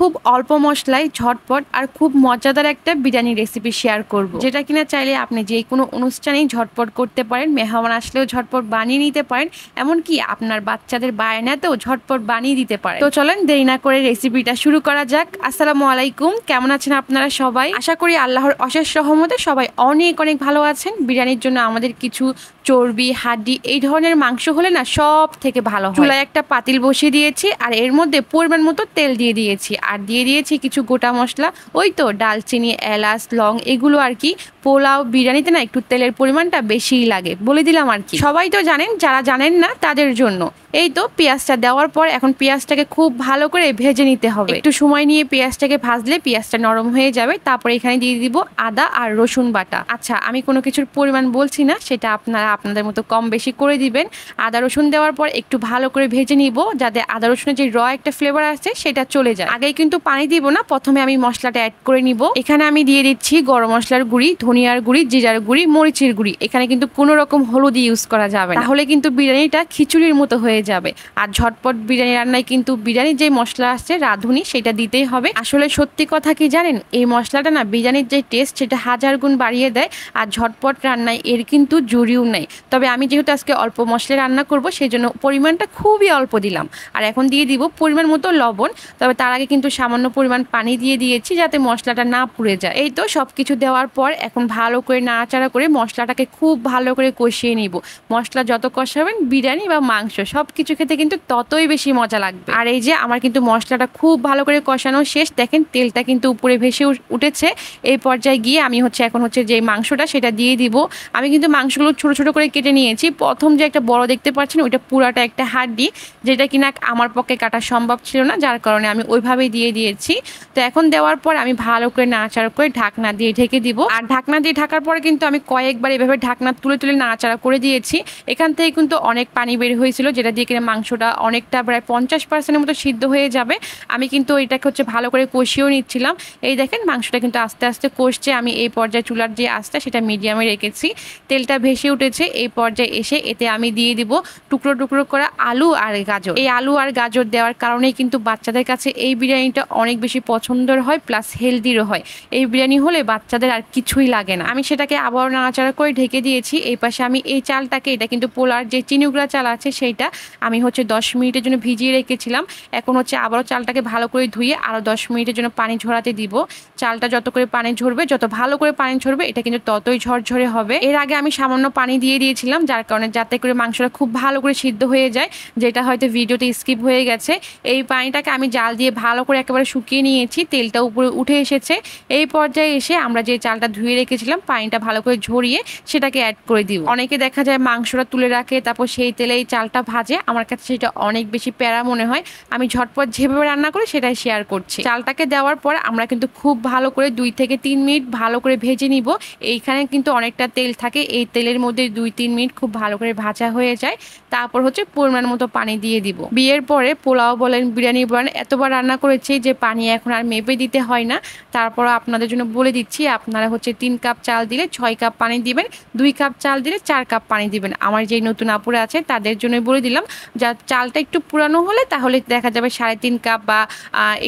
খুব অল্প মশলায় ঝটপট আর খুব মজাদার একটা বিরিয়ানি রেসিপি শেয়ার করব, যেটা কিনা চাইলে আপনি যে কোনো অনুষ্ঠানেই ঝটপট করতে পারেন, মেহমান আসলেও ঝটপট বানিয়ে নিতে পারেন, এমনকি আপনার বাচ্চাদের বায়নাতেও ঝটপট বানিয়ে দিতে পারেন। তো চলেন দেরি না করে রেসিপিটা শুরু করা যাক। আসসালামু আলাইকুম, কেমন আছেন আপনারা সবাই? আশা করি আল্লাহর অশেষ রহমতে সবাই অনেক অনেক ভালো আছেন। বিরিয়ানির জন্য আমাদের কিছু চর্বি, হাড্ডি এই ধরনের মাংস হলে না সব থেকে ভালো হয়। চুলায় একটা পাতিল বসিয়ে দিয়েছি আর এর মধ্যে পরিমাণ মতো তেল দিয়ে দিয়েছি আর দিয়ে দিয়েছি কিছু গোটা মশলা, ওই তো ডালচিনি, এলাচ, লং, এগুলো আর কি। পোলাও বিরিয়ানিতে না একটু তেলের পরিমাণটা বেশিই লাগে, বলে দিলাম আর কি। সবাই তো জানেন, যারা জানেন না তাদের জন্য। এই তো পেঁয়াজটা দেওয়ার পর এখন পেঁয়াজটাকে খুব ভালো করে ভেজে নিতে হবে। একটু সময় নিয়ে পেঁয়াজটাকে ভাজলে পেঁয়াজটা নরম হয়ে যাবে। তারপর এখানে দিয়ে দিব আদা আর রসুন বাটা। আচ্ছা, আমি কোনো কিছুর পরিমাণ বলছি না, সেটা আপনারা আপনাদের মতো কম বেশি করে দিবেন। আদা রসুন দেওয়ার পর একটু ভালো করে ভেজে নিব, যাতে আদা রসুনের যে একটা ফ্লেভার আছে সেটা চলে যায়। আগে কিন্তু পানি দিব না, প্রথমে আমি মশলাটা অ্যাড করে নিব। এখানে আমি দিয়ে দিচ্ছি গরম মশলার গুঁড়ি, ধনিয়ার গুঁড়ি, জিরার গুঁড়ি, মরিচের গুঁড়ি। এখানে কিন্তু কোনো রকম হলুদ ইউজ করা যাবে না, তাহলে কিন্তু বিরিয়ানিটা খিচুড়ির মতো হয়ে যাবে। আর ঝটপট বিরিয়ানি রান্নায় কিন্তু বিরিয়ানির যে মশলা আছে রাঁধুনি, সেটা দিতেই হবে। আসলে সত্যি কথা কি জানেন, এই মশলাটা না বিরিয়ানির যে টেস্ট সেটা হাজার গুণ বাড়িয়ে দেয়। আর ঝটপট রান্নায় এর কিন্তু জুড়িও নেই। তবে আমি যেহেতু আজকে অল্প মশলা রান্না করব, সেই জন্য পরিমাণটা খুবই অল্প দিলাম। আর এখন দিয়ে দিব পরিমাণ মতো লবণ। তবে তার আগে কিন্তু সামান্য পরিমাণ পানি দিয়ে দিয়েছি, যাতে মশলাটা না পুড়ে যায়। এই তো সব কিছু দেওয়ার পর এখন ভালো করে নাড়াচাড়া করে মশলাটাকে খুব ভালো করে কষিয়ে নিব। মশলা যত কষাবেন বিরিয়ানি বা মাংস সব কিছু খেতে কিন্তু ততই বেশি মজা লাগবে। আর এই যে আমার কিন্তু মশলাটা খুব ভালো করে কষানো শেষ, দেখেন তেলটা কিন্তু উপরে ভেসে উঠেছে। এই পর্যায়ে গিয়ে আমি এখন যে মাংসটা সেটা দিয়ে দিব। আমি কিন্তু মাংসগুলো ছোট ছোট করে কেটে নিয়েছি। প্রথম যে একটা বড় দেখতে পাচ্ছেন, ওইটা পুরাটা একটা হাড্ডি, যেটা কিনা আমার পক্ষে কাটা সম্ভব ছিল না, যার কারণে আমি ওইভাবেই দিয়ে দিয়েছি। তো এখন দেওয়ার পর আমি ভালো করে নাড়াচাড়া করে ঢাকনা দিয়ে ঢেকে দিব। আর ঢাকনা দিয়ে ঢাকার পরে কিন্তু আমি কয়েকবার এভাবে ঢাকনা তুলে তুলে নাড়াচাড়া করে দিয়েছি। এখান থেকে কিন্তু অনেক পানি বের হয়েছিল, যেটা দিয়ে কিনা মাংসটা অনেকটা প্রায় 50% মতো সিদ্ধ হয়ে যাবে। আমি কিন্তু এটাকে ভালো করে কষিয়েও নিচ্ছিলাম। এই দেখেন মাংসটা কিন্তু আস্তে আস্তে কষছে। আমি এই পর্যায়ে চুলার যে আঁচটা সেটা মিডিয়ামে রেখেছি। তেলটা ভেসে উঠেছে। এই পর্যায়ে এসে এতে আমি দিয়ে দিব টুকরো টুকরো করা আলু আর গাজর। এই আলু আর গাজর দেওয়ার কারণেই কিন্তু বাচ্চাদের কাছে এই বিরিয়ানিটা অনেক বেশি পছন্দের হয়, প্লাস হেলদিরও হয়। এই বিরিয়ানি হলে বাচ্চাদের আর কিছুই লাগে না। আমি সেটাকে আবার নাড়াচাড়া করে ঢেকে দিয়েছি। এই পাশে আমি এই চালটাকে, এটা কিন্তু পোলার যে চিনিগুড়া চাল আছে সেইটা আমি 10 মিনিটের জন্য ভিজিয়ে রেখেছিলাম। এখন আবারও চালটাকে ভালো করে ধুয়ে আরও 10 মিনিটের জন্য পানি ঝরাতে দিব। চালটা যত করে পানি ঝরবে, যত ভালো করে পানি ঝরবে, এটা কিন্তু ততই ঝরঝরে হবে। এর আগে আমি সামান্য পানি দিয়ে দিয়েছিলাম, যার কারণে যাতে করে মাংসটা খুব ভালো করে সিদ্ধ হয়ে যায়, যেটা হয়তো ভিডিওতে স্কিপ হয়ে গেছে। এই পানিটাকে আমি জাল দিয়ে ভালো করে একেবারে শুকিয়ে নিয়েছি। তেলটা উপরে উঠে এসেছে। এই পর্যায়ে এসে আমরা যে চালটা ধুয়ে রেখেছিলাম, পানিটা ভালো করে ঝরিয়ে সেটাকে অ্যাড করে দিব। অনেকে দেখা যায় মাংসটা তুলে রাখে, তারপর সেই তেলে এই চালটা ভাজে। আমার কাছে সেটা অনেক বেশি প্যারা মনে হয়। আমি ঝটপট যেভাবে রান্না করি সেটাই শেয়ার করছি। চালটাকে দেওয়ার পর আমরা কিন্তু খুব ভালো করে 2 থেকে 3 মিনিট ভালো করে ভেজে নিব। এইখানে কিন্তু অনেকটা তেল থাকে, এই তেলের মধ্যে 2-3 মিনিট খুব ভালো করে ভাজা হয়ে যায়। তারপর পরিমাণ মতো পানি দিয়ে দিব। বিয়ের পরে পোলাও বলেন, বিরিয়ানি বলেন, এতবার রান্না করেছি যে পানি এখন আর মেপে দিতে হয় না। তারপর আপনাদের জন্য বলে দিচ্ছি, আপনারা 3 কাপ চাল দিলে 6 কাপ পানি দিবেন, 2 কাপ চাল দিলে 4 কাপ পানি দিবেন। আমার যেই নতুন আপুরা আছে তাদের জন্য বলে দিলাম, যা চালটা একটু পুরানো হলে তাহলে দেখা যাবে 3.5 কাপ বা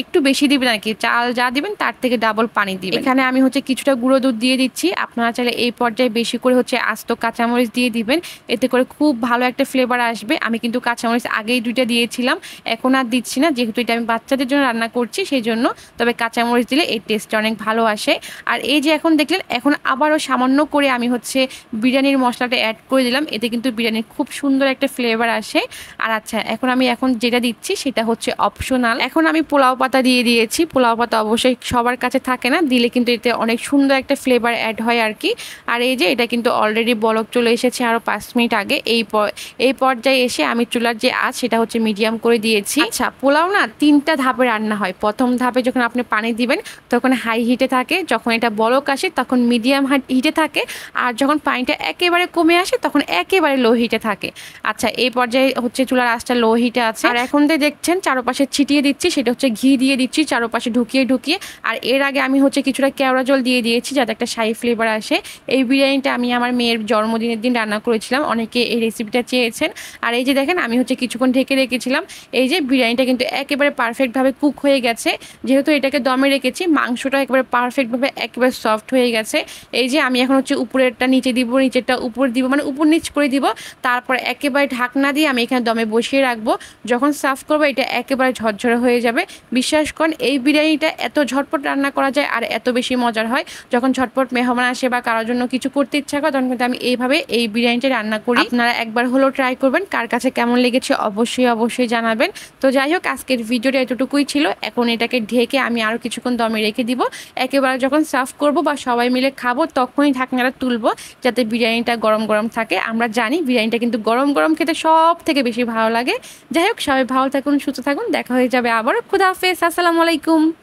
একটু বেশি দিবেন আর কি। চাল যা দিবেন তার থেকে ডাবল পানি দিবেন। এখানে আমি কিছুটা গুঁড়ো দুধ দিয়ে দিচ্ছি। আপনারা চাইলে এই পর্যায়ে বেশি করে আস্ত কাঁচামরিচ দিয়ে দিবেন, এতে করে খুব ভালো একটা ফ্লেভার আসবে। আমি কিন্তু কাঁচামরিচ আগেই 2টা দিয়েছিলাম, এখন আর দিচ্ছি না, যেহেতু এটা আমি বাচ্চাদের জন্য রান্না করছি সেই জন্য। তবে কাঁচামরিচ দিলে এই টেস্টটা অনেক ভালো আসে। আর এই যে এখন দেখলেন, এখন আবারও সামান্য করে আমি বিরিয়ানির মশলাটা অ্যাড করে দিলাম, এতে কিন্তু বিরিয়ানির খুব সুন্দর একটা ফ্লেভার আসে। আর আচ্ছা, আমি এখন যেটা দিচ্ছি সেটা অপশনাল। এখন আমি পোলাও পাতা দিয়ে দিয়েছি। পোলাও পাতা অবশ্যই সবার কাছে থাকে না, দিলে কিন্তু এতে অনেক সুন্দর একটা ফ্লেভার অ্যাড হয় আর কি। আর এই যে এটা কিন্তু অলরেডি বলক চলে এসেছে আরও 5 মিনিট আগে। এই পর্যায়ে এসে আমি চুলার যে আঁচ সেটা মিডিয়াম করে দিয়েছি। আচ্ছা, পোলাও না 3টা ধাপে রান্না হয়। প্রথম ধাপে যখন আপনি পানি দিবেন তখন হাই হিটে থাকে, যখন এটা বলক আসে তখন মিডিয়াম হিটে থাকে, আর যখন পানিটা একেবারে কমে আসে তখন একেবারে লো হিটে থাকে। আচ্ছা, এই পর্যায়ে হচ্ছে চুলার আঁচটা লো হিটে আছে। আর এখন দেখছেন চারপাশে ছিটিয়ে দিচ্ছি, সেটা হচ্ছে ঘি দিয়ে দিচ্ছি চারপাশে ঢুকিয়ে ঢুকিয়ে। আর এর আগে আমি হচ্ছে কিছুটা কেওড়া জল দিয়ে দিয়েছি যাতে একটা শাহি ফ্লেভার আসে। এই বিরিয়ানিটা আমি আমার মেয়ের জন্মদিনের দিন রান্না করেছিলাম, অনেকে এই রেসিপিটা চেয়েছেন। আর এই যে দেখেন আমি হচ্ছে কিছুক্ষণ ঢেকে রেখেছিলাম। এই যে বিরিয়ানিটা কিন্তু একেবারে পারফেক্টভাবে কুক হয়ে গেছে। যেহেতু এটাকে দমে রেখেছি, মাংসটা একেবারে পারফেক্টভাবে একেবারে সফট হয়ে গেছে। এই যে আমি এখন হচ্ছে উপরেরটা নিচে দিব, নিচেরটা উপর দিব, মানে উপর নিচ করে দিব। তারপর একেবারে ঢাকনা দিয়ে আমি এখানে দমে বসিয়ে রাখবো। যখন সার্ভ করবো এটা একেবারে ঝরঝরে হয়ে যাবে। বিশ্বাস করেন এই বিরিয়ানিটা এত ঝটপট রান্না করা যায় আর এত বেশি মজার হয়। যখন ঝটপট মেহমান আসে বা কারোর জন্য কিছু করতে ইচ্ছা করে তখন কিন্তু আমি এইভাবে এই বিরিয়ানিটা রান্না করি। আপনারা একবার হলেও ট্রাই করবেন। কার কাছে কেমন লেগেছে অবশ্যই জানাবেন। তো যাই হোক, আজকের ভিডিওটা এতটুকুই ছিল। এখন এটাকে ঢেকে আমি আরও কিছুক্ষণ দমে রেখে দিব। একেবারে যখন সার্ভ করব বা সবাই মিলে খাবো তখনই ঢাকনাটা তুলবো যাতে বিরিয়ানিটা গরম গরম থাকে। আমরা জানি বিরিয়ানিটা কিন্তু গরম গরম খেতে সব থেকে বেশি ভালো লাগে। যাই হোক, সবাই ভালো থাকুন, সুস্থ থাকুন, দেখা হয়ে যাবে আবার। খুদা হাফেজ, আসসালামু আলাইকুম।